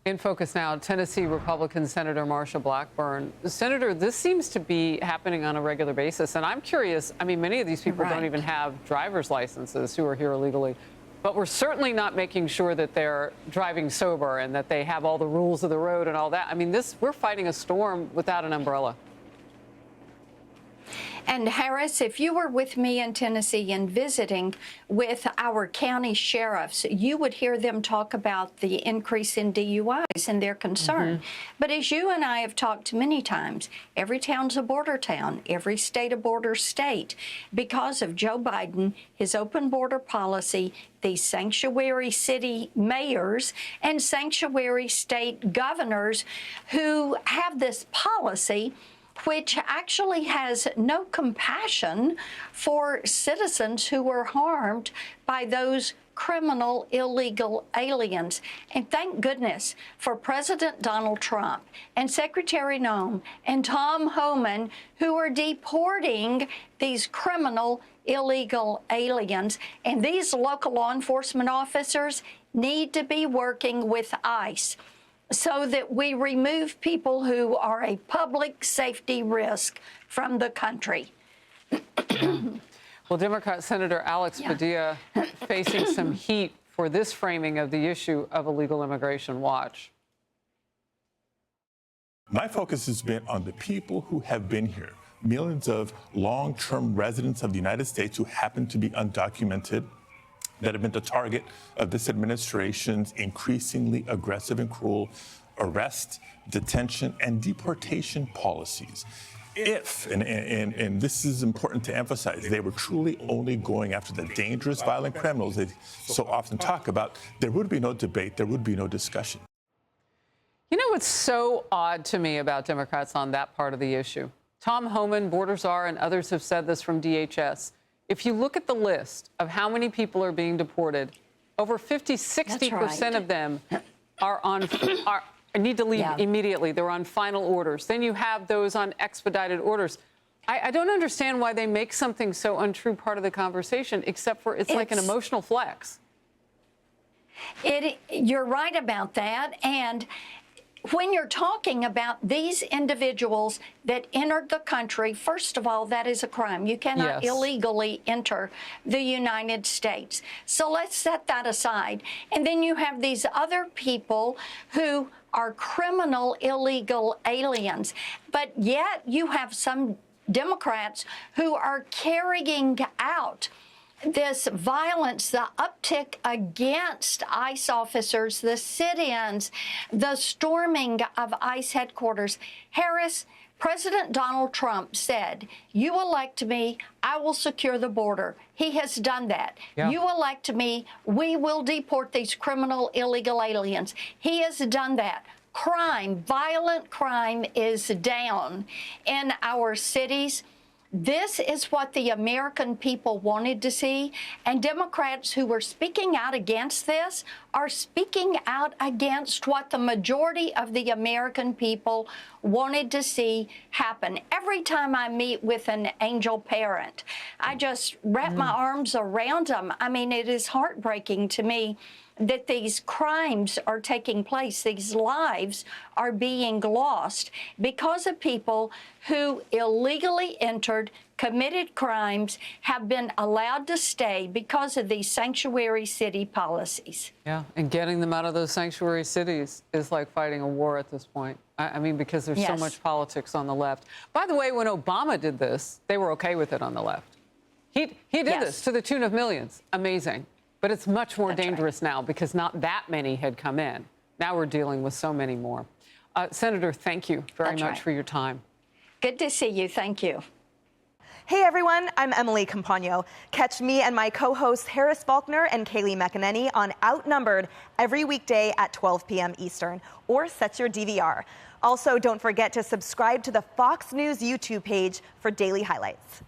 In focus now, Tennessee Republican Senator Marsha Blackburn. Senator, this seems to be happening on a regular basis, and I'm curious. I mean, many of these people don't even have driver's licenses who are here illegally, but we're certainly not making sure that they're driving sober and that they have all the rules of the road and all that. I mean, we're fighting a storm without an umbrella. And Harris, if you were with me in Tennessee and visiting with our county sheriffs, you would hear them talk about the increase in DUIs and their concern. But as you and I have talked many times, every town's a border town, every state a border state. Because of Joe Biden, his open border policy, these sanctuary city mayors and sanctuary state governors who have this policy which actually has no compassion for citizens who were harmed by those criminal illegal aliens. And thank goodness for President Donald Trump and Secretary Noem and Tom Homan, who are deporting these criminal illegal aliens. And these local law enforcement officers need to be working with ICE so that we remove people who are a public safety risk from the country. Well, Democrat Senator Alex Padilla facing some heat for this framing of the issue of illegal immigration. Watch. My focus has been on the people who have been here, millions of long-term residents of the United States who happen to be undocumented, that have been the target of this administration's increasingly aggressive and cruel arrest, detention, and deportation policies. If, and this is important to emphasize, they were truly only going after the dangerous, violent criminals they so often talk about, there would be no debate, there would be no discussion. You know what's so odd to me about Democrats on that part of the issue? Tom Homan, border czar, and others have said this from DHS. If you look at the list of how many people are being deported, over 60% of them need to leave immediately. They're on final orders. Then you have those on expedited orders. I don't understand why they make something so untrue part of the conversation, except for it's like an emotional flex. You're right about that. And when you're talking about these individuals that entered the country, first of all, that is a crime. You cannot illegally enter the United States. So let's set that aside. And then you have these other people who are criminal illegal aliens. But yet you have some Democrats who are carrying out this violence, the uptick against ICE officers, the sit-ins, the storming of ICE headquarters. Harris, President Donald Trump said, you elect me, I will secure the border. He has done that. You elect me, we will deport these criminal illegal aliens. He has done that. Crime, violent crime is down in our cities. This is what the American people wanted to see, and Democrats who were speaking out against this are speaking out against what the majority of the American people wanted to see happen. Every time I meet with an angel parent, I just wrap my arms around them. I mean, it is heartbreaking to me that these crimes are taking place, these lives are being lost because of people who illegally entered, committed crimes, have been allowed to stay because of these sanctuary city policies. Yeah, and getting them out of those sanctuary cities is like fighting a war at this point. I mean, because there's so much politics on the left. By the way, when Obama did this, they were okay with it on the left. He did this to the tune of millions. Amazing. But it's much more dangerous now because not that many had come in. Now we're dealing with so many more. Senator, thank you very much for your time. Good to see you. Thank you. Hey, everyone. I'm Emily Campagno. Catch me and my co-hosts Harris Faulkner and Kaylee McEnany on Outnumbered every weekday at 12 p.m. Eastern, or set your DVR. Also, don't forget to subscribe to the Fox News YouTube page for daily highlights.